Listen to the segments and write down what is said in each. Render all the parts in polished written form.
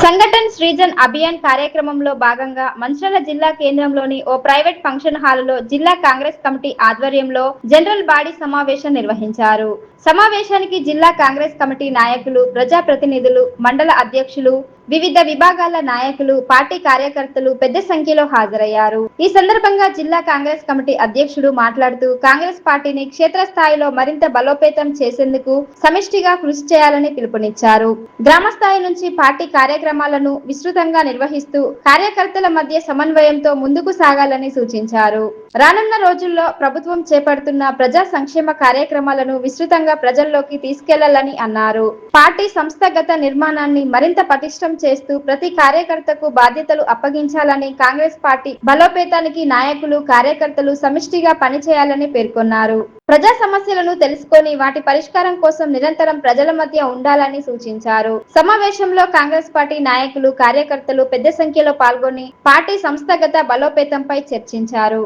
సంఘటన్ సృజన్ అభియాన్ కార్యక్రమంలో భాగంగా మంచిర్యాల జిల్లా కేంద్రంలోని ఓ ప్రైవేట్ ఫంక్షన్ హాలులో జిల్లా కాంగ్రెస్ కమిటీ ఆధ్వర్యంలో జనరల్ బాడీ సమావేశం నిర్వహించారు. సమావేశానికి జిల్లా కాంగ్రెస్ కమిటీ నాయకులు, ప్రజాప్రతినిధులు, మండల అధ్యక్షులు, వివిధ విభాగాల నాయకులు, పార్టీ కార్యకర్తలు పెద్ద సంఖ్యలో హాజరయ్యారు. ఈ సందర్భంగా జిల్లా కాంగ్రెస్ కమిటీ అధ్యక్షుడు మాట్లాడుతూ కాంగ్రెస్ పార్టీని క్షేత్రస్థాయిలో మరింత బలోపేతం చేసేందుకు సమిష్టిగా కృషి చేయాలని పిలుపునిచ్చారు. గ్రామ స్థాయి నుంచి పార్టీ కార్యక్రమాలను విస్తృతంగా నిర్వహిస్తూ కార్యకర్తల మధ్య సమన్వయంతో ముందుకు సాగాలని సూచించారు. రానున్న రోజుల్లో ప్రభుత్వం చేపడుతున్న ప్రజా సంక్షేమ కార్యక్రమాలను విస్తృతంగా ప్రజల్లోకి తీసుకెళ్లాలని అన్నారు. పార్టీ సంస్థాగత నిర్మాణాన్ని మరింత పటిష్టం చేస్తూ ప్రతి కార్యకర్తకు బాధ్యతలు అప్పగించాలని, కాంగ్రెస్ పార్టీ బలోపేతానికి నాయకులు, కార్యకర్తలు సమిష్టిగా పనిచేయాలని పేర్కొన్నారు. ప్రజా సమస్యలను తెలుసుకొని వాటి పరిష్కారం కోసం నిరంతరం ప్రజల మధ్య ఉండాలని సూచించారు. సమావేశంలో కాంగ్రెస్ పార్టీ నాయకులు, కార్యకర్తలు పెద్ద సంఖ్యలో పాల్గొని పార్టీ సంస్థాగత బలోపేతంపై చర్చించారు.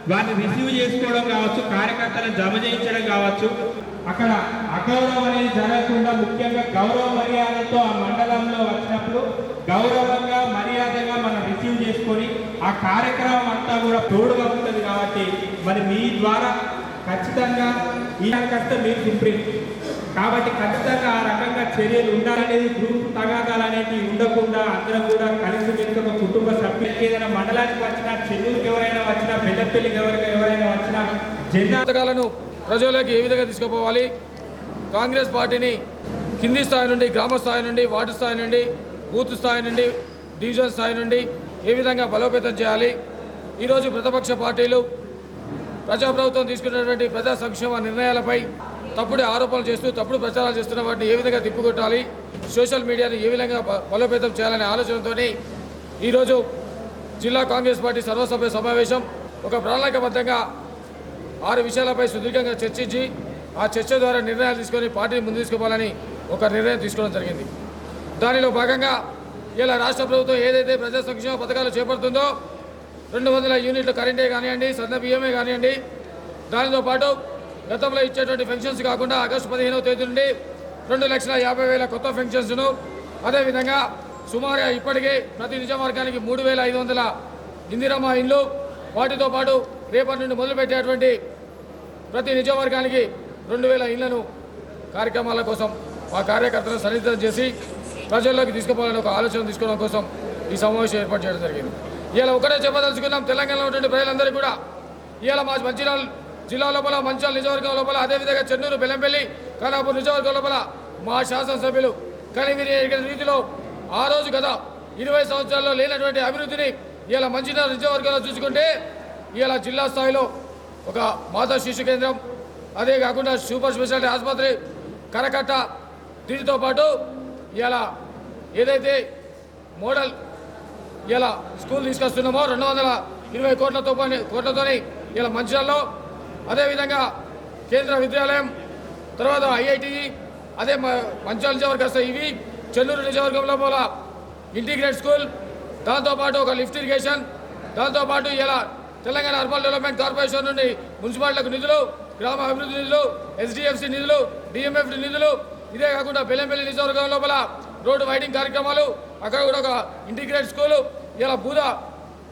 వారిని రిసీవ్ చేసుకోవడం కావచ్చు, కార్యకర్తలను జమ చేయించడం కావచ్చు, అక్కడ అగౌరవం అనేది జరగకుండా ముఖ్యంగా గౌరవ మర్యాదలతో ఆ మండలంలో వచ్చినప్పుడు గౌరవంగా మర్యాదగా మనం రిసీవ్ చేసుకొని ఆ కార్యక్రమం అంతా కూడా తోడుగా ఉంటుంది. కాబట్టి మరి మీ ద్వారా ఖచ్చితంగా ఈ కష్ట మీరు సుప్రీం కాబట్టి ఖచ్చితంగా ఆ రకంగా చర్యలు ఉండాలనేది, గ్రూప్ తగాదాలు అనేవి ఉండకుండా అందరం కూడా కలిసి మెలిసి ఒక కుటుంబ సభ్యులకి ఏదైనా మండలానికి వచ్చినా, చెన్నూరుకి ఎవరైనా వచ్చినా, పెద్దపల్లికి ఎవరైనా వచ్చినా జెండా పథకాలను ప్రజల్లోకి ఏ విధంగా తీసుకుపోవాలి, కాంగ్రెస్ పార్టీని కింది స్థాయి నుండి, గ్రామ స్థాయి నుండి, వార్డు స్థాయి నుండి, బూత్ స్థాయి నుండి, డివిజన్ స్థాయి నుండి ఏ విధంగా బలోపేతం చేయాలి. ఈరోజు ప్రతిపక్ష పార్టీలు ప్రజాప్రభుత్వం తీసుకున్నటువంటి ప్రజా సంక్షేమ నిర్ణయాలపై తప్పుడు ఆరోపణలు చేస్తూ తప్పుడు ప్రచారాలు చేస్తున్న వాటిని ఏ విధంగా తిప్పుకొట్టాలి, సోషల్ మీడియాని ఏ విధంగా బలోపేతం చేయాలనే ఆలోచనతో ఈరోజు జిల్లా కాంగ్రెస్ పార్టీ సర్వసభ్య సమావేశం ఒక ప్రణాళికబద్ధంగా 6 విషయాలపై సుదీర్ఘంగా చర్చించి ఆ చర్చ ద్వారా నిర్ణయాలు తీసుకొని పార్టీని ముందు తీసుకుపోవాలని ఒక నిర్ణయం తీసుకోవడం జరిగింది. దానిలో భాగంగా ఇలా రాష్ట్ర ప్రభుత్వం ఏదైతే ప్రజా సంక్షేమ పథకాలు చేపడుతుందో 200 యూనిట్ల కరెంటే కానివ్వండి, సన్న బియ్యమే కానివ్వండి, దానితో పాటు గతంలో ఇచ్చేటువంటి పెన్షన్స్ కాకుండా ఆగస్టు 15వ తేదీ నుండి 2,50,000 కొత్త పెన్షన్స్ను, అదేవిధంగా సుమారుగా ఇప్పటికే ప్రతి నిజవర్గానికి 3,500 ఇందిరమ్మ ఇండ్లు, వాటితో పాటు రేపటి నుండి మొదలుపెట్టేటువంటి ప్రతి నిజవర్గానికి 2,000 ఇళ్లను కార్యక్రమాల కోసం ఆ కార్యకర్తలను సన్నిహితం చేసి ప్రజల్లోకి తీసుకుపోవాలని ఒక ఆలోచన తీసుకోవడం కోసం ఈ సమావేశం ఏర్పాటు చేయడం జరిగింది. ఇలా ఒకటే చెప్పదలుచుకున్నాం, తెలంగాణలో ఉన్నటువంటి ప్రజలందరికీ కూడా ఇవాళ మా మంచిర్యాల జిల్లా లోపల, మంచిర్యాల నియోజకవర్గం లోపల, అదేవిధంగా చెన్నూరు, బెల్లంపల్లి, ఖానాపూర్ నియోజకవర్గం లోపల మా శాసనసభ్యులు కలిగిన రీతిలో ఆ రోజు గత 20 సంవత్సరాల్లో లేనటువంటి అభివృద్ధిని ఇలా మంచిర్యాల నియోజకవర్గంలో చూసుకుంటే ఇలా జిల్లా స్థాయిలో ఒక మాతా శిశు కేంద్రం, అదే కాకుండా సూపర్ స్పెషాలిటీ ఆసుపత్రి, కరకట్ట, దీనితో పాటు ఇలా ఏదైతే మోడల్ ఇలా స్కూల్ తీసుకొస్తున్నామో 220 కోట్లతో ఇలా మంచిర్యాలలో, అదేవిధంగా కేంద్ర విద్యాలయం, తర్వాత IIT, అదే మంచిర్యాల నియోజకవర్గం వస్తాయి. ఇవి చెన్నూరు నియోజకవర్గంలో పోల ఇంటిగ్రేట్ స్కూల్, దాంతోపాటు ఒక లిఫ్ట్ ఇరిగేషన్, దాంతోపాటు ఇలా తెలంగాణ అర్బన్ డెవలప్మెంట్ కార్పొరేషన్ నుండి మున్సిపాలిటీలకు నిధులు, గ్రామ అభివృద్ధి నిధులు, SDFC నిధులు, DMF నిధులు, ఇదే కాకుండా బెల్లంపల్లి నియోజకవర్గం లోపల రోడ్డు వైడింగ్ కార్యక్రమాలు, అక్కడ కూడా ఒక ఇంటిగ్రేట్ స్కూలు, ఇలా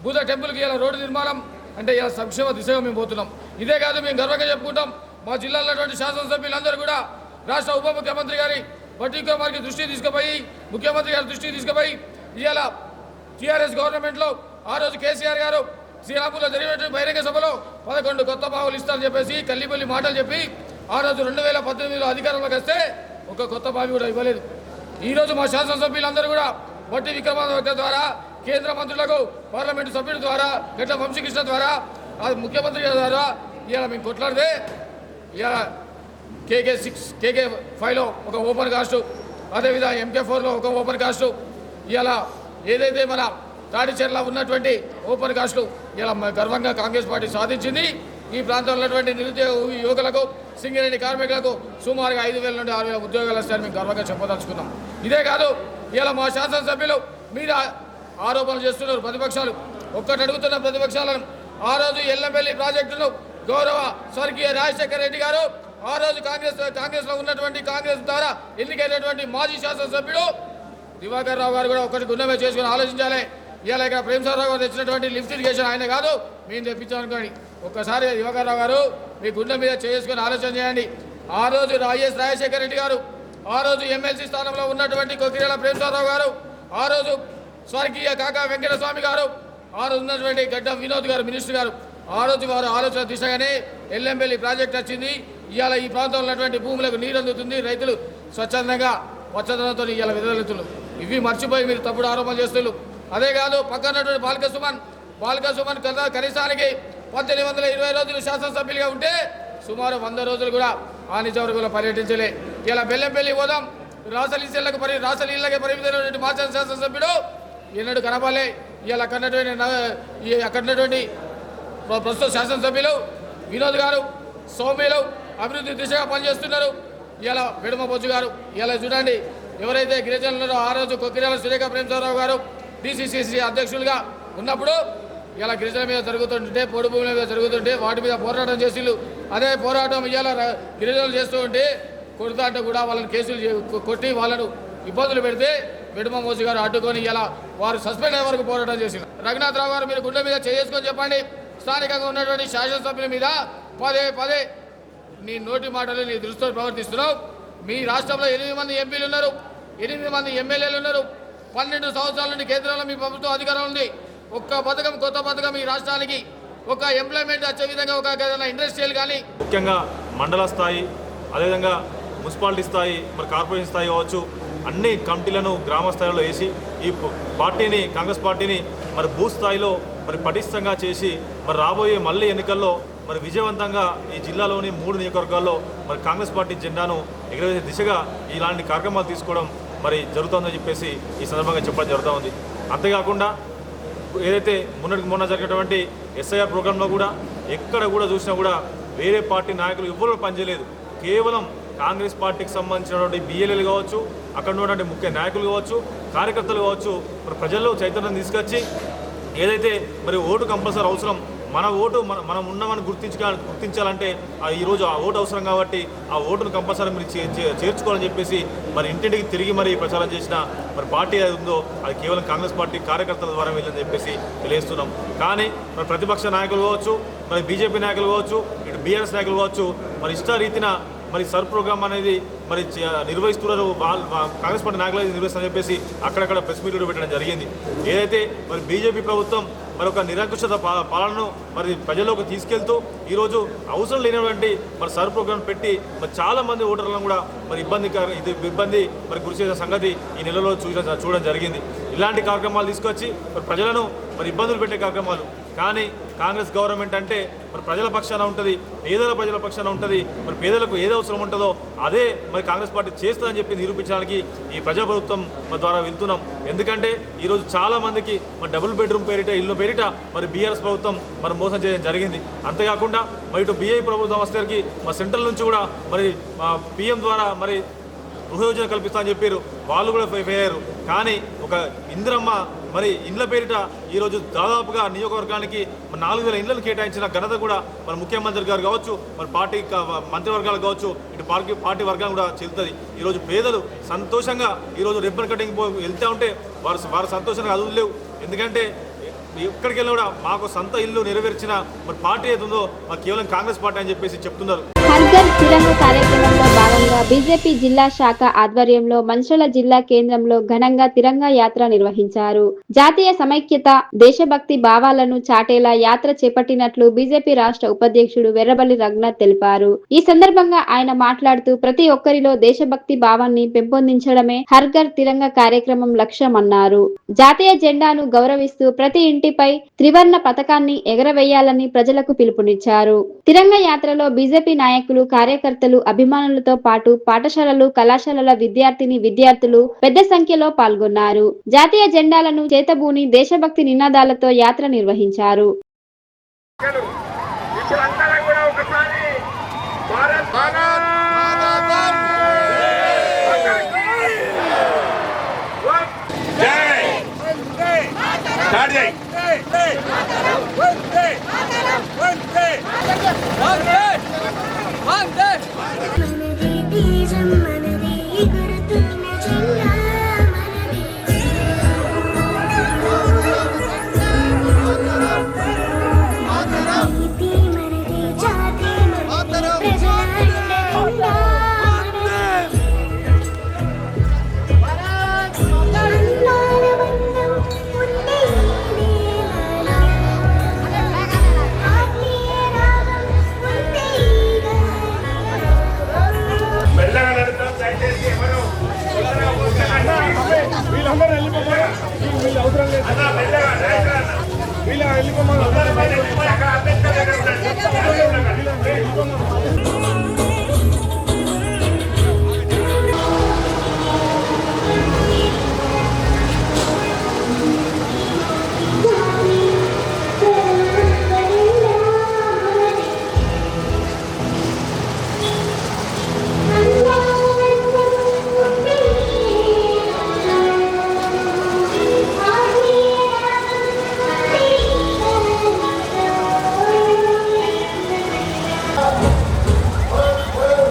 బూద టెంపుల్కి ఇలా రోడ్డు నిర్మాణం, అంటే ఇలా సంక్షేమ దిశగా మేము పోతున్నాం. ఇదే కాదు, మేము గర్వంగా చెప్పుకుంటాం, మా జిల్లాలో శాసనసభ్యులందరూ కూడా రాష్ట్ర ఉప ముఖ్యమంత్రి గారి బట్టి కుమార్కి దృష్టికి తీసుకుపోయి, ముఖ్యమంత్రి గారి దృష్టికి తీసుకుపోయి ఇవాళ TRS గవర్నమెంట్లో ఆ రోజు కేసీఆర్ గారు శ్రీరాంపూర్లో జరిగినటువంటి బహిరంగ సభలో 11 కొత్త బావులు ఇస్తారని చెప్పేసి కల్లిపల్లి మాటలు చెప్పి ఆ రోజు 2018లో అధికారంలోకి వస్తే ఒక కొత్త బావి కూడా ఇవ్వలేదు. ఈరోజు మా శాసనసభ్యులందరూ కూడా బట్టి విక్రమార్క ద్వారా, కేంద్ర మంత్రులకు, పార్లమెంటు సభ్యుల ద్వారా, గట్ల వంశీకృష్ణ ద్వారా, ముఖ్యమంత్రి ద్వారా ఇవాళ మేము కొట్లాడితే ఇవాళ KK5లో ఒక ఓపెన్ కాస్టు, అదేవిధంగా MK4లో ఒక ఓపెన్ కాస్టు, ఇవాళ ఏదైతే మన తాడిచెర్ల ఉన్నటువంటి ఓపెన్ కాస్టు ఇలా గర్వంగా కాంగ్రెస్ పార్టీ సాధించింది. ఈ ప్రాంతంలో ఉన్నటువంటి నిరుద్యోగ యువకులకు, సింగరేణి కార్మికులకు సుమారుగా 5,000 నుండి 6,000 ఉద్యోగాలు వస్తాయని మేము గర్వంగా చెప్పదలుచుకున్నాం. ఇదే కాదు, ఇలా మా శాసనసభ్యులు మీద ఆరోపణలు చేస్తున్నారు ప్రతిపక్షాలు. ఒక్కటి అడుగుతున్న ప్రతిపక్షాలను, ఆ రోజు ఎల్లంపల్లి ప్రాజెక్టును గౌరవ స్వర్గీయ రాజశేఖర రెడ్డి గారు ఆ రోజు కాంగ్రెస్ లో ఉన్నటువంటి కాంగ్రెస్ ద్వారా ఎన్నికైనటువంటి మాజీ శాసనసభ్యుడు దివాకర్ రావు గారు కూడా ఒకటి గుండె చేసుకుని ఆలోచించాలి. ఇవాళ ఇక్కడ ప్రేమసాగర్ గారు తెచ్చినటువంటి లిఫ్ట్ ఇరిగేషన్ ఆయన కాదు, మేము తెప్పించామనుకోండి. ఒక్కసారి దివాకర్ రావు గారు మీ గుండె మీద చేసుకుని ఆలోచన చేయండి. ఆ రోజు వైఎస్ రాజశేఖర రెడ్డి గారు, ఆ రోజు ఎమ్మెల్సీ స్థానంలో ఉన్నటువంటి కొక్కిరేల ప్రేమసాగర్ గారు, ఆ రోజు స్వర్గీయ కాకా వెంకటస్వామి గారు, ఆ రోజు ఉన్నటువంటి గడ్డం వినోద్ గారు మినిస్టర్ గారు, ఆ రోజు వారు ఆలోచన దిశగానే ఎల్లంపల్లి ప్రాజెక్ట్ వచ్చింది. ఇవాళ ఈ ప్రాంతంలో ఉన్నటువంటి భూములకు నీరు అందుతుంది, రైతులు స్వచ్ఛందంగా పచ్చదనంతో ఇవాళ విడుదలవుతున్నారు. ఇవి మర్చిపోయి మీరు తప్పుడు ఆరోపణలు చేస్తున్నారు. అదే కాదు పక్కనటువంటి బాల్క సుమన్ కనీసానికి 1820 రోజులు శాసనసభ్యులుగా ఉంటే సుమారు 100 రోజులు కూడా ఆ నిజవర్గంలో పర్యటించలే. ఇలా బెల్లంపల్లి పోదాం రాసలీళ్ళకి పరిమితమైనటువంటి మాజీ శాసనసభ్యుడు ఎన్నడూ కనపాలే. ఇలా అక్కడున్నటువంటి ప్రస్తుత శాసనసభ్యులు వినోద్ గారు సౌమ్యులు అభివృద్ధి దిశగా పనిచేస్తున్నారు. ఇలా వెడుమ బొజ్జు గారు ఇలా చూడండి ఎవరైతే గిరిజనులు ఆ రోజు కొక్కిరేల సురేఖ ప్రేమసాగరరావు గారు DCCC అధ్యక్షులుగా ఉన్నప్పుడు ఇలా గిరిజనుల మీద జరుగుతుంటే పొడి భూముల మీద జరుగుతుంటే వాటి మీద పోరాటం చేసిళ్ళు. అదే పోరాటం ఇవాళ గిరిజనులు చేస్తూ ఉంటే కొడుతా అంటే కూడా వాళ్ళని కేసులు కొట్టి వాళ్ళను ఇబ్బందులు పెడితే వెడుమ మోజు గారు అడ్డుకొని ఇలా వారు సస్పెండ్ అయ్యే వరకు పోరాటం చేసినారు. రఘునాథరావు గారు మీరు గుండె మీద చేసుకొని చెప్పండి, స్థానికంగా ఉన్నటువంటి శాసనసభ్యుల మీద పదే నీ నోటి మాటలు నీ దృష్టితో ప్రవర్తిస్తున్నావు. మీ రాష్ట్రంలో 8 మంది ఎంపీలు ఉన్నారు, 8 మంది ఎమ్మెల్యేలు ఉన్నారు. 12 సంవత్సరాల నుండి కేంద్రంలో మీ ప్రభుత్వం అధికారం ఉంది. ఒక్క పథకం కొత్త పథకం ఈ రాష్ట్రానికి ఒక ఎంప్లాయ్మెంట్ వచ్చే విధంగా ఒక ఇండస్ట్రియల్ కానీ ముఖ్యంగా మండల స్థాయి అదేవిధంగా మున్సిపాలిటీ స్థాయి మరి కార్పొరేషన్ స్థాయి కావచ్చు అన్ని కమిటీలను గ్రామ స్థాయిలో వేసి ఈ పార్టీని కాంగ్రెస్ పార్టీని మరి భూ స్థాయిలో మరి పటిష్టంగా చేసి మరి రాబోయే మళ్ళీ ఎన్నికల్లో మరి విజయవంతంగా ఈ జిల్లాలోని 3 నియోజకవర్గాల్లో మరి కాంగ్రెస్ పార్టీ జెండాను ఎగరవేసే దిశగా ఇలాంటి కార్యక్రమాలు తీసుకోవడం మరి జరుగుతుందని చెప్పేసి ఈ సందర్భంగా చెప్పడం జరుగుతూ ఉంది. అంతేకాకుండా ఏదైతే మొన్న జరిగినటువంటి SIR ప్రోగ్రాంలో కూడా ఎక్కడ కూడా చూసినా కూడా వేరే పార్టీ నాయకులు ఎవరు పనిచేయలేదు. కేవలం కాంగ్రెస్ పార్టీకి సంబంధించినటువంటి BLL కావచ్చు, అక్కడ ఉన్నటువంటి ముఖ్య నాయకులు కావచ్చు, కార్యకర్తలు కావచ్చు, మరి ప్రజల్లో చైతన్యం తీసుకొచ్చి ఏదైతే మరి ఓటు కంపల్సరీ అవసరం, మన ఓటు మనం ఉన్నామని గుర్తించాలంటే ఈరోజు ఆ ఓటు అవసరం కాబట్టి ఆ ఓటును కంపల్సరీ మీరు చేర్చుకోవాలని చెప్పేసి మరి ఇంటింటికి తిరిగి మరి ప్రచారం చేసిన మరి పార్టీ ఏది ఉందో అది కేవలం కాంగ్రెస్ పార్టీ కార్యకర్తల ద్వారా వెళ్ళని చెప్పేసి తెలియజేస్తున్నాం. కానీ మరి ప్రతిపక్ష నాయకులు కావచ్చు, మరి బీజేపీ నాయకులు కావచ్చు, ఇటు BRS నాయకులు కావచ్చు, మరి ఇష్టారీతిన మరి సర్ ప్రోగ్రామ్ అనేది మరి నిర్వహిస్తున్నారు. కాంగ్రెస్ పార్టీ నాయకులు నిర్వహిస్తారని చెప్పేసి అక్కడక్కడ ప్రెస్ మీట్లు పెట్టడం జరిగింది. ఏదైతే మరి బీజేపీ ప్రభుత్వం మరి ఒక నిరంకుశత పాలనను మరి ప్రజల్లోకి తీసుకెళ్తూ ఈరోజు అవసరం లేనటువంటి మరి సర్ ప్రోగ్రాం పెట్టి మరి చాలామంది ఓటర్లను కూడా మరి ఇబ్బంది మరి గురి చేసే సంగతి ఈ నెలలో చూడడం జరిగింది. ఇలాంటి కార్యక్రమాలు తీసుకొచ్చి మరి ప్రజలను మరి ఇబ్బందులు పెట్టే కార్యక్రమాలు. కానీ కాంగ్రెస్ గవర్నమెంట్ అంటే మరి ప్రజల పక్షాన ఉంటుంది, ప్రజల పక్షాన ఉంటుంది. మరి పేదలకు ఏది అవసరం ఉంటుందో అదే మరి కాంగ్రెస్ పార్టీ చేస్తుందని చెప్పి నిరూపించడానికి ఈ ప్రజాప్రభుత్వం ద్వారా వెళ్తున్నాం. ఎందుకంటే ఈరోజు చాలా మందికి మరి డబుల్ బెడ్రూమ్ పేరిట ఇల్లు పేరిట మరి BRS ప్రభుత్వం మరి మోసం చేయడం జరిగింది. అంతేకాకుండా మరి ఇటు BJP ప్రభుత్వం వస్తేకి మరి సెంట్రల్ నుంచి కూడా మరి PM ద్వారా మరి గృహ యోజన కల్పిస్తామని చెప్పారు, వాళ్ళు కూడా అయ్యారు. కానీ ఒక ఇందిరమ్మ మరి ఇండ్ల పేరిట ఈరోజు దాదాపుగా నియోజకవర్గానికి 4000 ఇండ్లను కేటాయించిన ఘనత కూడా మరి ముఖ్యమంత్రి గారు కావచ్చు, మరి పార్టీ మంత్రివర్గాలు కావచ్చు, ఇటు పార్టీ వర్గాలు కూడా చెల్లుతుంది. ఈరోజు పేదలు సంతోషంగా ఈరోజు రిబ్బన్ కటింగ్ వెళ్తూ ఉంటే వారు సంతోషంగా అదులేవు. ఎందుకంటే ఎక్కడికి వెళ్ళినా కూడా మాకు సొంత ఇల్లు నెరవేర్చిన మరి పార్టీ ఏది ఉందో మాకు కేవలం కాంగ్రెస్ పార్టీ అని చెప్పేసి చెప్తున్నారు. హర్ఘర్ తిరంగ కార్యక్రమంలో భాగంగా బీజేపీ జిల్లా శాఖ ఆధ్వర్యంలో మంచిర్యాల జిల్లా కేంద్రంలో ఘనంగా తిరంగా యాత్ర నిర్వహించారు. జాతీయ సమైక్యత, దేశభక్తి భావాలను చాటేలా యాత్ర చేపట్టినట్లు బీజేపీ రాష్ట్ర ఉపాధ్యక్షుడు వెర్రబల్లి రఘునాథ్ తెలిపారు. ఈ సందర్భంగా ఆయన మాట్లాడుతూ ప్రతి ఒక్కరిలో దేశభక్తి భావాన్ని పెంపొందించడమే హర్ఘర్ తిరంగ కార్యక్రమం లక్ష్యమన్నారు. జాతీయ జెండాను గౌరవిస్తూ ప్రతి ఇంటిపై త్రివర్ణ పతాకాన్ని ఎగరవేయాలని ప్రజలకు పిలుపునిచ్చారు. తిరంగ యాత్రలో బీజేపీ నాయకులు, కార్యకర్తలు, అభిమానులతో పాటు పాఠశాలలు, కళాశాలల విద్యార్థులు పెద్ద సంఖ్యలో పాల్గొన్నారు. జాతీయ జెండాలను చేతబూని దేశభక్తి నినాదాలతో యాత్ర నిర్వహించారు. మనది దేశం మనది ఎగురుతున్న జెండా మనది నీతి మనది జాతి మనది ప్రజల అండదండ అన్నాల బంధం ఉండే ఈ నేలలో ఆత్మీయ రాగం ఉండే ఈ గాలిలో ఉండే ఈ నేలలో ఆత్మీయ రాగం ఉండే ఈ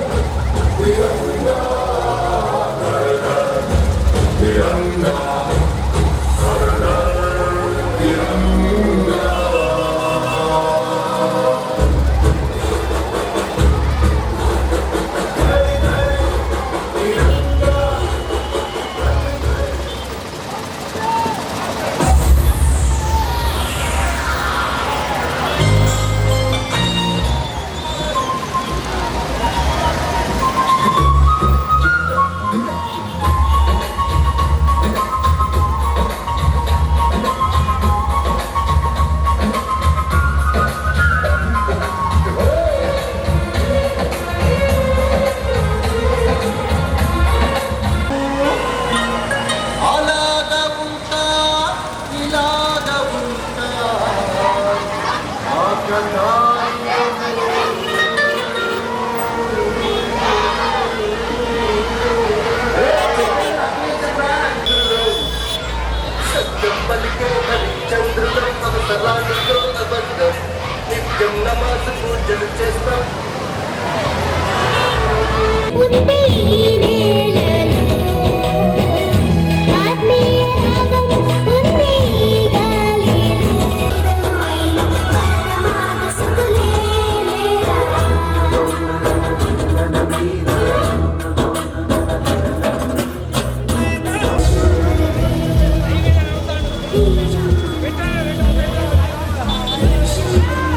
గాలిలో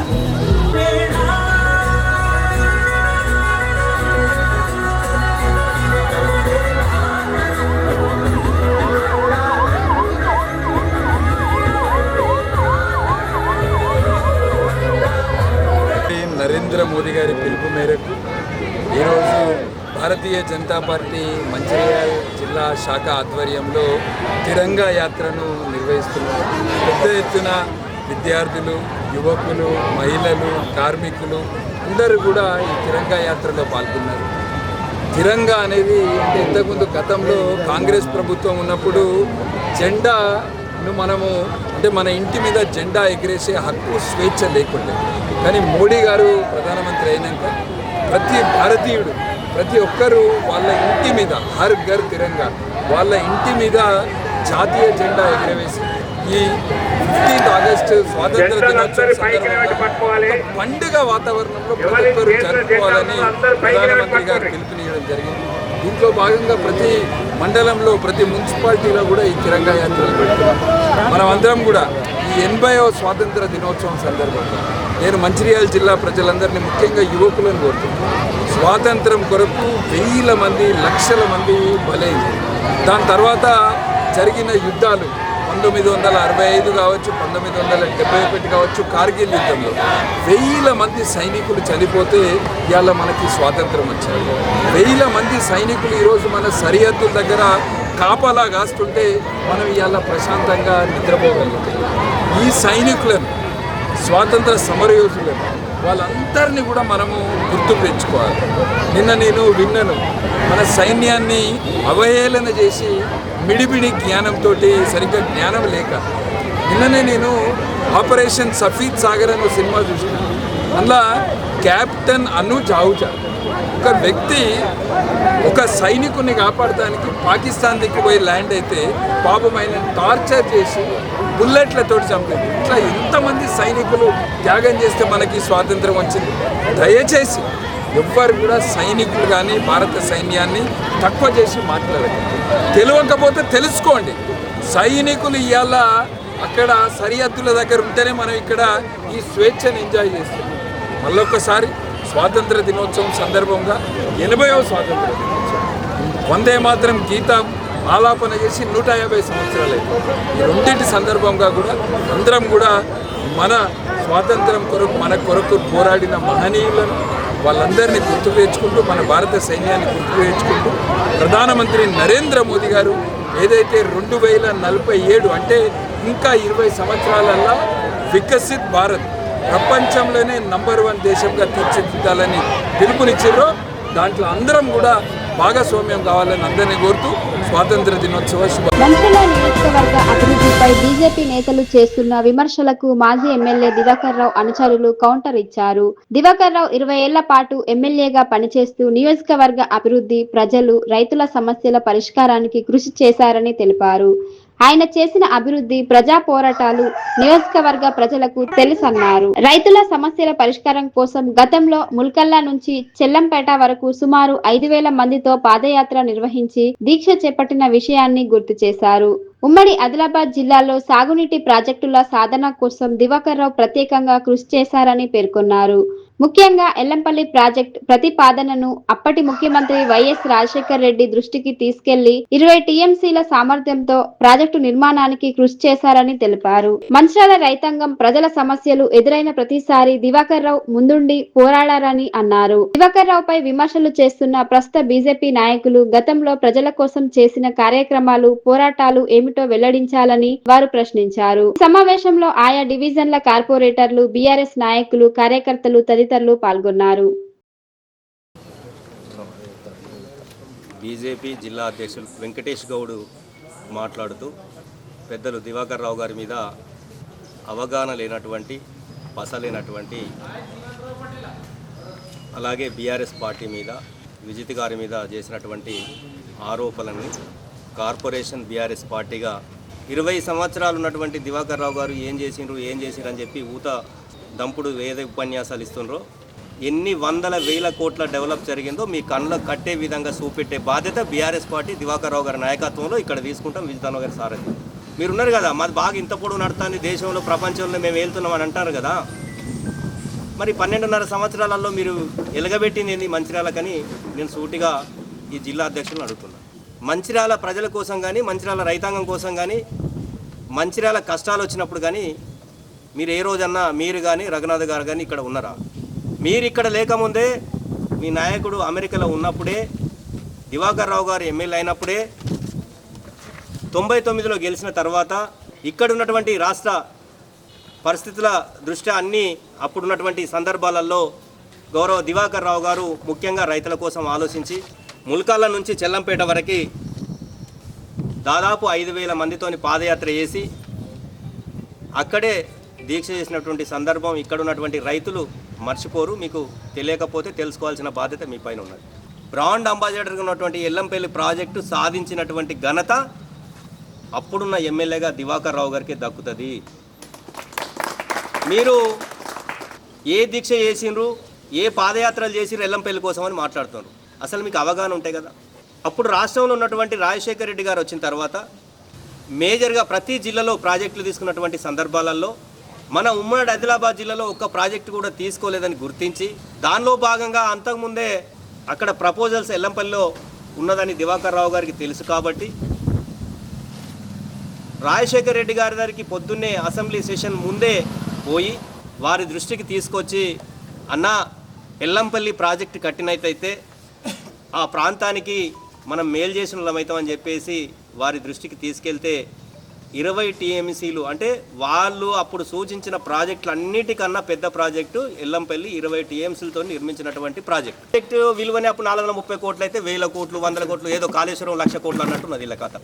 పరమాగసులే లేరా నరేంద్ర మోదీ గారి పిలుపు మేరకు ఈరోజు భారతీయ జనతా పార్టీ మంచిర్యాల జిల్లా శాఖ ఆధ్వర్యంలో తిరంగా యాత్రను నిర్వహిస్తున్నారు. పెద్ద ఎత్తున విద్యార్థులు, యువకులు, మహిళలు, కార్మికులు అందరూ కూడా ఈ తిరంగా యాత్రలో పాల్గొన్నారు. తిరంగా అనేది అంటే ఇంతకుముందు గతంలో కాంగ్రెస్ ప్రభుత్వం ఉన్నప్పుడు జెండాను మనము అంటే మన ఇంటి మీద జెండా ఎగిరేసే హక్కు, స్వేచ్ఛ లేకుండా. కానీ మోడీ గారు ప్రధానమంత్రి అయినాక ప్రతి భారతీయుడు, ప్రతి ఒక్కరూ వాళ్ళ ఇంటి మీద హర్ ఘర్ తిరంగా వాళ్ళ ఇంటి మీద జాతీయ జెండా ఎగిరవేసి ఈ 15th ఆగస్టు స్వాతంత్ర దినోత్సవం సందర్భంగా పండుగ వాతావరణంలో ప్రతి ఒక్కరు జరుపుకోవాలని ప్రధానమంత్రి గారు పిలుపునియడం జరిగింది. దీంట్లో భాగంగా ప్రతి మండలంలో, ప్రతి మున్సిపాలిటీలో కూడా ఈ తిరంగా యాత్రలు పెడుతున్నాం. మనం అందరం కూడా ఈ 80వ స్వాతంత్ర దినోత్సవం సందర్భంగా నేను మంచిర్యాల జిల్లా ప్రజలందరినీ, ముఖ్యంగా యువకులను కోరుతున్నాను. స్వాతంత్రం కొరకు వేల మంది, లక్షల మంది బలైంది. దాని తర్వాత జరిగిన యుద్ధాలు 1965 కావచ్చు, 1971 కావచ్చు, కార్గిల్ యుద్ధంలో వేల మంది సైనికులు చనిపోతే ఇవాళ మనకి స్వాతంత్రం వచ్చింది. వేల మంది సైనికులు ఈరోజు మన సరిహద్దుల దగ్గర కాపలా కాస్తుంటే మనం ఇవాళ ప్రశాంతంగా నిద్రపోగలుగుతాం. ఈ సైనికులను, స్వాతంత్ర సమరయోధులను, వాళ్ళందరినీ కూడా మనము గుర్తు పెంచుకోవాలి. నిన్న నేను విన్నాను, మన సైన్యాన్ని అవహేళన చేసి మిడిమిడి జ్ఞానంతో, సరిగ్గా జ్ఞానం లేక, నిన్ననే నేను ఆపరేషన్ సఫీద్ సాగర్ అనే సినిమా చూసినాను. అందులో కెప్టెన్ అనుజ్ ఆహుజా ఒక వ్యక్తి ఒక సైనికుని కాపాడడానికి పాకిస్తాన్ దిక్కు పోయి ల్యాండ్ అయితే పాపం ఆయన టార్చర్ చేసి బుల్లెట్లతో చంపారు. ఇట్లా ఎంతమంది సైనికులు త్యాగం చేస్తే మనకి స్వాతంత్రం వచ్చింది. దయచేసి ఎవ్వరు కూడా సైనికులు కానీ భారత సైన్యాన్ని తక్కువ చేసి మాట్లాడదు. తెలియకపోతే తెలుసుకోండి. సైనికులు ఇవాళ అక్కడ సరిహద్దుల దగ్గర ఉంటేనే మనం ఇక్కడ ఈ స్వేచ్ఛను ఎంజాయ్ చేస్తాం. మళ్ళొక్కసారి స్వాతంత్ర దినోత్సవం సందర్భంగా 80వ స్వాతంత్ర దినోత్సవం వందే మాత్రం గీతం ఆలాపన చేసి 150 సంవత్సరాలు అయింది. ఈ రెండింటి సందర్భంగా కూడా అందరం కూడా మన స్వాతంత్రం కొరకు మన కొరకు పోరాడిన మహనీయులను వాళ్ళందరినీ గుర్తుకు తెచ్చుకుంటూ మన భారత సైన్యాన్ని గుర్తుకు తెచ్చుకుంటూ ప్రధానమంత్రి నరేంద్ర మోదీ గారు ఏదైతే 2047 అంటే ఇంకా 20 సంవత్సరాలల్లో వికసిత్ భారత్ ప్రపంచంలోనే నంబర్ 1 దేశంగా తీర్చిదిద్దాలని పిలుపునిచ్చారో దాంట్లో అందరం కూడా భాగస్వామ్యం కావాలని అందరినీ కోరుతూ స్వాతంత్ర దినోత్సవ మంచిర్యాల నియోజకవర్గ అభివృద్ధిపై బీజేపీ నేతలు చేస్తున్న విమర్శలకు మాజీ ఎమ్మెల్యే దివాకర్ రావు అనుచరులు కౌంటర్ ఇచ్చారు. దివాకర్ రావు 20 ఏళ్ల పాటు ఎమ్మెల్యేగా పనిచేస్తూ నియోజకవర్గ అభివృద్ధి, ప్రజలు, రైతుల సమస్యల పరిష్కారానికి కృషి చేశారని తెలిపారు. ఆయన చేసిన అభివృద్ధి, ప్రజా పోరాటాలు నియోజకవర్గ ప్రజలకు తెలుసన్నారు. రైతుల సమస్యల పరిష్కారం కోసం గతంలో ముల్కల్లా నుంచి చెల్లంపేట వరకు సుమారు 5,000 మందితో పాదయాత్ర నిర్వహించి దీక్ష చేపట్టిన విషయాన్ని గుర్తు చేశారు. ఉమ్మడి ఆదిలాబాద్ జిల్లాలో సాగునీటి ప్రాజెక్టుల సాధన కోసం దివాకర్ రావు ప్రత్యేకంగా కృషి చేశారని పేర్కొన్నారు. ముఖ్యంగా ఎల్లంపల్లి ప్రాజెక్ట్ ప్రతిపాదనను అప్పటి ముఖ్యమంత్రి వైఎస్ రాజశేఖర్ రెడ్డి దృష్టికి తీసుకెళ్లి 20 టీఎంసీల సామర్థ్యంతో ప్రాజెక్టు నిర్మాణానికి కృషి చేశారని తెలిపారు. మంచిర్యాల రైతాంగం ప్రజల సమస్యలు ఎదురైన ప్రతిసారి దివాకర్ రావు ముందుండి పోరాడారని అన్నారు. దివాకర్ రావుపై విమర్శలు చేస్తున్న ప్రస్తుత బీజేపీ నాయకులు గతంలో ప్రజల కోసం చేసిన కార్యక్రమాలు, పోరాటాలు ఏమిటో వెల్లడించాలని వారు ప్రశ్నించారు. సమావేశంలో ఆయా డివిజన్ల కార్పొరేటర్లు, బీఆర్ఎస్ నాయకులు, కార్యకర్తలు తదితరులు పాల్గొన్నారు. బీజేపీ జిల్లా అధ్యక్షులు వెంకటేష్ గౌడ్ మాట్లాడుతూ పెద్దలు దివాకర్ రావు గారి మీద అవగాహన లేనటువంటి, పసలేనటువంటి, అలాగే బీఆర్ఎస్ పార్టీ మీద, విజిత్ గారి మీద చేసినటువంటి ఆరోపణలని కార్పొరేషన్ బీఆర్ఎస్ పార్టీగా 20 సంవత్సరాలు ఉన్నటువంటి దివాకర్ రావు గారు ఏం చేసిండ్రు అని చెప్పి ఊత దంపుడు ఏదో ఉపన్యాసాలు ఇస్తుండ్రో, ఎన్ని వందల వేల కోట్ల డెవలప్ జరిగిందో మీ కళ్ళ కట్టే విధంగా చూపెట్టే బాధ్యత బీఆర్ఎస్ పార్టీ దివాకర్ రావు గారి నాయకత్వంలో ఇక్కడ తీసుకుంటాం. విజితారావు గారి సారథి మీరు ఉన్నారు కదా, మాది బాగా ఇంత పొడవు నడుతుంది, దేశంలో ప్రపంచంలో మేము వెళ్తున్నామని అంటారు కదా. మరి 12.5 సంవత్సరాలలో మీరు ఎలగబెట్టింది ఏంది మంచిర్యాలకని నేను సూటిగా ఈ జిల్లా అధ్యక్షులను అడుగుతున్నాను. మంచిర్యాల ప్రజల కోసం కానీ, మంచిర్యాల రైతాంగం కోసం కానీ, మంచిర్యాల కష్టాలు వచ్చినప్పుడు కానీ మీరు ఏ రోజన్నా మీరు కానీ రఘునాథ్ గారు కానీ ఇక్కడ ఉన్నారా? మీరు ఇక్కడ లేకముందే మీ నాయకుడు అమెరికాలో ఉన్నప్పుడే, దివాకర్ రావు గారు ఎమ్మెల్యే అయినప్పుడే, 99లో గెలిచిన తర్వాత ఇక్కడ ఉన్నటువంటి రాష్ట్ర పరిస్థితుల దృష్ట్యా అన్నీ అప్పుడున్నటువంటి సందర్భాలలో గౌరవ దివాకర్ రావు గారు ముఖ్యంగా రైతుల కోసం ఆలోచించి ముల్కాల నుంచి చెల్లంపేట వరకు దాదాపు 5,000 మందితోని పాదయాత్ర చేసి అక్కడే దీక్ష చేసినటువంటి సందర్భం ఇక్కడ ఉన్నటువంటి రైతులు మర్చిపోరు. మీకు తెలియకపోతే తెలుసుకోవాల్సిన బాధ్యత మీ పైన ఉన్నది. బ్రాండ్ అంబాసిడర్గా ఉన్నటువంటి ఎల్లంపల్లి ప్రాజెక్టు సాధించినటువంటి ఘనత అప్పుడున్న ఎమ్మెల్యేగా దివాకర్ రావు గారికి దక్కుతుంది. మీరు ఏ దీక్ష చేసిండ్రు, ఏ పాదయాత్రలు చేసిర్రు ఎల్లంపల్లి కోసం అని మాట్లాడుతున్నారు. అసలు మీకు అవగాహన ఉంటాయి కదా. అప్పుడు రాష్ట్రంలో ఉన్నటువంటి రాజశేఖర రెడ్డి గారు వచ్చిన తర్వాత మేజర్గా ప్రతి జిల్లాలో ప్రాజెక్టులు తీసుకున్నటువంటి సందర్భాలలో మన ఉమ్మడి ఆదిలాబాద్ జిల్లాలో ఒక్క ప్రాజెక్టు కూడా తీసుకోలేదని గుర్తించి దానిలో భాగంగా అంతకుముందే అక్కడ ప్రపోజల్స్ ఎల్లంపల్లిలో ఉన్నదని దివాకర్ రావు గారికి తెలుసు కాబట్టి రాజశేఖర రెడ్డి గారి దగ్గరికి పొద్దున్నే అసెంబ్లీ సెషన్ ముందే పోయి వారి దృష్టికి తీసుకొచ్చి, అన్న ఎల్లంపల్లి ప్రాజెక్టు కట్టినట్టయితే ఆ ప్రాంతానికి మనం మేలు చేసిన వాళ్ళమవుతామని చెప్పేసి వారి దృష్టికి తీసుకెళ్తే 20 టీఎంసీలు అంటే వాళ్ళు అప్పుడు సూచించిన ప్రాజెక్టులు అన్నిటికన్నా పెద్ద ప్రాజెక్టు ఎల్లంపల్లి 20 టీఎంసీలతో నిర్మించినటువంటి ప్రాజెక్టు విలువనే అప్పుడు 430 కోట్లు అయితే 1,000 కోట్లు 100 కోట్లు ఏదో కాళేశ్వరం 1,00,000 కోట్లు అన్నట్టున్నది ఇలా కథ.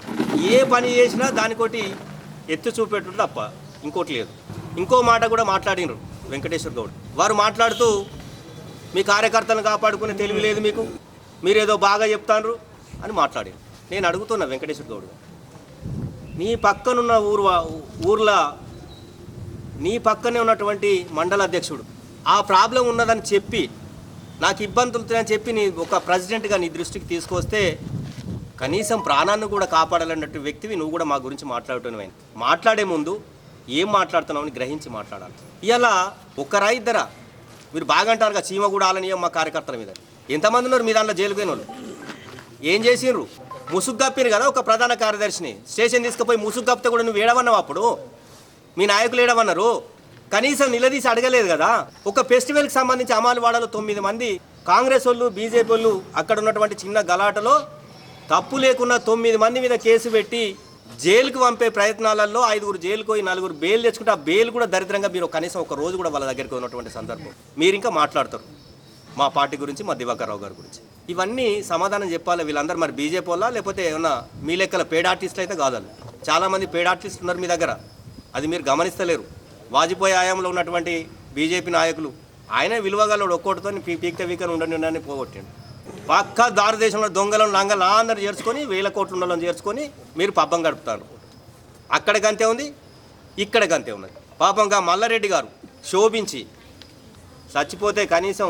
ఏ పని చేసినా దానికోటి ఎత్తు చూపెట్టు తప్ప ఇంకోటి లేదు. ఇంకో మాట కూడా మాట్లాడినరు వెంకటేశ్వర గౌడ్ వారు మాట్లాడుతూ మీ కార్యకర్తలను కాపాడుకునే తెలివి లేదు మీకు, మీరేదో బాగా చెప్తాండ్రు అని మాట్లాడారు. నేను అడుగుతున్నా వెంకటేశ్వర గౌడ్, నీ పక్కనున్న ఊర్లో నీ పక్కనే ఉన్నటువంటి మండల అధ్యక్షుడు ఆ ప్రాబ్లం ఉన్నదని చెప్పి నాకు ఇబ్బందులు అని చెప్పి నీ ఒక ప్రెసిడెంట్గా నీ దృష్టికి తీసుకొస్తే కనీసం ప్రాణాన్ని కూడా కాపాడాలన్నట్టు వ్యక్తివి నువ్వు కూడా మా గురించి మాట్లాడుతున్నావు. మాట్లాడే ముందు ఏం మాట్లాడుతున్నావు అని గ్రహించి మాట్లాడాలి. ఇలా ఒక్కరా ఇద్దరా మీరు బాగా అంటారుగా చీమ కూడా ఆలనీయం మా కార్యకర్తల మీద. ఎంతమంది ఉన్నారు మీ దాంట్లో జైలు పోయిన వాళ్ళు? ఏం చేసిండ్రు? ముసుగు కప్పిరు కదా ఒక ప్రధాన కార్యదర్శిని స్టేషన్ తీసుకుపోయి ముసుగు కప్పితే కూడా నువ్వు ఏడవన్నావు. అప్పుడు మీ నాయకులు ఏడవన్నారు, కనీసం నిలదీసి అడగలేదు కదా. ఒక ఫెస్టివల్కి సంబంధించి అమాలవాడలో 9 మంది కాంగ్రెస్ వాళ్ళు బీజేపీ వాళ్ళు అక్కడ ఉన్నటువంటి చిన్న గలాటలో తప్పు లేకున్నా 9 మంది మీద కేసు పెట్టి జైలుకు పంపే ప్రయత్నాలలో 5 జైలుకు పోయి 4 బెయిల్ తెచ్చుకుంటే ఆ బెయిల్ కూడా దరిద్రంగా మీరు కనీసం ఒక రోజు కూడా వాళ్ళ దగ్గరికి ఉన్నటువంటి సందర్భం. మీరు ఇంకా మాట్లాడతారు మా పార్టీ గురించి, మా దివాకర్ రావు గారి గురించి. ఇవన్నీ సమాధానం చెప్పాలి వీళ్ళందరూ. మరి బీజేపీ వాళ్ళ లేకపోతే ఏమన్నా మీ లెక్కల పేడ్ ఆర్టిస్టులు అయితే కాదు. చాలామంది పేడ్ ఆర్టిస్టులు ఉన్నారు మీ దగ్గర, అది మీరు గమనిస్తలేరు. వాజ్పేయి హయాంలో ఉన్నటువంటి బీజేపీ నాయకులు ఆయన విలువగలడు ఒక్కోటితో పీక్త వీకని ఉండని పోగొట్టాడు. పక్క భారతదేశంలో దొంగలను లంగలు అందరూ చేర్చుకొని 1000 కోట్ల ఉండలను చేర్చుకొని మీరు పబ్బం గడుపుతారు. అక్కడికంతే ఉంది, ఇక్కడికంతే ఉన్నది. పాపంగా మల్లారెడ్డి గారు శోభించి చచ్చిపోతే కనీసం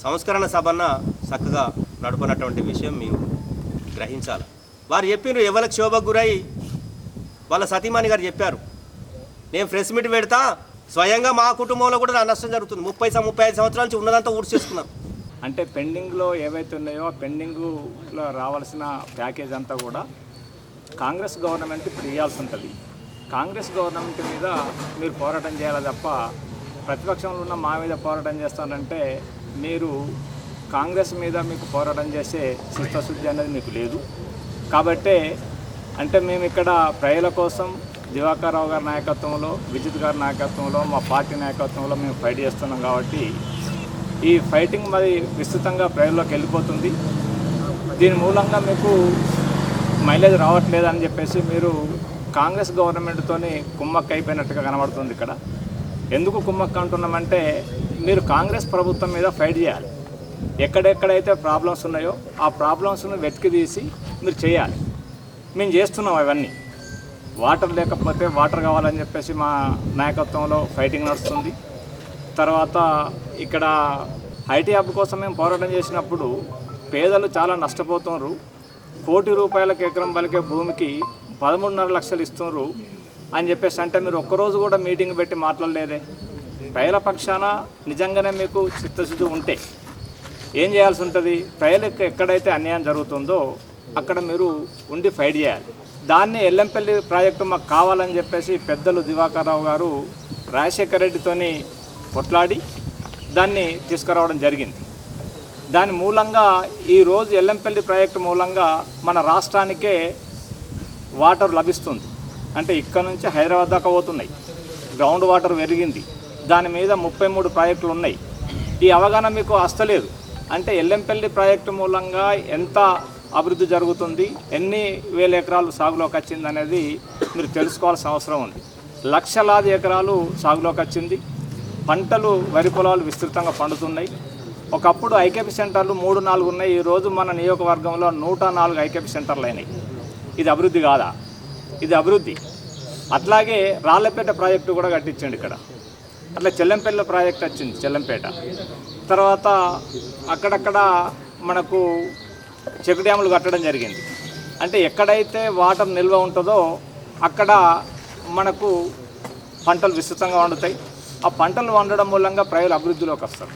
సంస్కరణ సభన్న చక్కగా నడుపునటువంటి విషయం మీరు గ్రహించాలి. వారు చెప్పినారు ఎవరికి శోభకు గురై వాళ్ళ సతీమణి గారు చెప్పారు, నేను ప్రెస్ మీట్ పెడతా, స్వయంగా మా కుటుంబంలో కూడా నా నష్టం జరుగుతుంది. 35 సంవత్సరాల నుంచి ఉన్నదంతా ఊడ్చి చేసుకున్నారు. అంటే పెండింగ్లో ఏవైతే ఉన్నాయో ఆ పెండింగ్లో రావాల్సిన ప్యాకేజ్ అంతా కూడా కాంగ్రెస్ గవర్నమెంట్ ఇప్పుడు ఇవ్వాల్సి ఉంటుంది. కాంగ్రెస్ గవర్నమెంట్ మీద మీరు పోరాటం చేయాలి తప్ప ప్రతిపక్షంలో ఉన్న మా మీద పోరాటం చేస్తానంటే మీరు కాంగ్రెస్ మీద మీకు పోరాటం చేసే చిత్తశుద్ధి అనేది మీకు లేదు. కాబట్టే అంటే మేము ఇక్కడ ప్రజల కోసం దివాకర్ రావు గారి నాయకత్వంలో, విజిత్ గారి నాయకత్వంలో, మా పార్టీ నాయకత్వంలో మేము ఫైట్ చేస్తున్నాం. కాబట్టి ఈ ఫైటింగ్ మరి విస్తృతంగా ప్రజల్లోకి వెళ్ళిపోతుంది. దీని మూలంగా మీకు మైలేజ్ రావట్లేదని చెప్పేసి మీరు కాంగ్రెస్ గవర్నమెంట్తోని కుమ్మక్క అయిపోయినట్టుగా కనబడుతుంది. ఇక్కడ ఎందుకు కుమ్మక్క అంటున్నామంటే మీరు కాంగ్రెస్ ప్రభుత్వం మీద ఫైట్ చేయాలి. ఎక్కడెక్కడైతే ప్రాబ్లమ్స్ ఉన్నాయో ఆ ప్రాబ్లమ్స్ను వెతికి తీసి మీరు చేయాలి. మేము చేస్తున్నాం అవన్నీ. వాటర్ లేకపోతే వాటర్ కావాలని చెప్పేసి మా నాయకత్వంలో ఫైటింగ్ నడుస్తుంది. తర్వాత ఇక్కడ ఐటీ హబ్ కోసం మేము పోరాటం చేసినప్పుడు పేదలు చాలా నష్టపోతున్నారు. ₹1,00,00,000 ఎకరం పలికే భూమికి 13.5 లక్షలు ఇస్తున్నారు అని చెప్పేసి అంటే మీరు ఒక్కరోజు కూడా మీటింగ్ పెట్టి మాట్లాడలేదే. ప్రజల పక్షాన నిజంగానే మీకు చిత్తశుద్ధి ఉంటే ఏం చేయాల్సి ఉంటుంది? ప్రజలకు ఎక్కడైతే అన్యాయం జరుగుతుందో అక్కడ మీరు ఉండి ఫైట్ చేయాలి. దాన్ని ఎల్లంపల్లి ప్రాజెక్టు మాకు కావాలని చెప్పేసి పెద్దలు దివాకర్ రావు గారు రాజశేఖర రెడ్డితోని కొట్లాడి దాన్ని తీసుకురావడం జరిగింది. దాని మూలంగా ఈరోజు ఎల్లంపల్లి ప్రాజెక్టు మూలంగా మన రాష్ట్రానికే వాటర్ లభిస్తుంది. అంటే ఇక్కడ నుంచి హైదరాబాద్ దాకా పోతున్నాయి. గ్రౌండ్ వాటర్ పెరిగింది. దాని మీద 33 ప్రాజెక్టులు ఉన్నాయి. ఈ అవగాహన మీకు వస్తలేదు. అంటే ఎల్లంపల్లి ప్రాజెక్టు మూలంగా ఎంత అభివృద్ధి జరుగుతుంది, ఎన్ని వేల ఎకరాలు సాగులోకి వచ్చింది అనేది మీరు తెలుసుకోవాల్సిన అవసరం ఉంది. లక్షలాది ఎకరాలు సాగులోకి వచ్చింది. పంటలు, వరి పొలాలు విస్తృతంగా పండుతున్నాయి. ఒకప్పుడు ఐకేపీ సెంటర్లు 3-4 ఉన్నాయి. ఈరోజు మన నియోజకవర్గంలో 104 ఐకేపీ సెంటర్లు అయినాయి. ఇది అభివృద్ధి కాదా? ఇది అభివృద్ధి. అట్లాగే రాళ్లపేట ప్రాజెక్టు కూడా కట్టించండి ఇక్కడ. అట్లా చెల్లంపల్లి ప్రాజెక్ట్ వచ్చింది చెల్లంపేట. తర్వాత అక్కడక్కడ మనకు చెక్ డ్యాములు కట్టడం జరిగింది. అంటే ఎక్కడైతే వాటర్ నిల్వ ఉంటుందో అక్కడ మనకు పంటలు విస్తృతంగా వండుతాయి. ఆ పంటలు వండడం మూలంగా ప్రజలు అభివృద్ధిలోకి వస్తారు.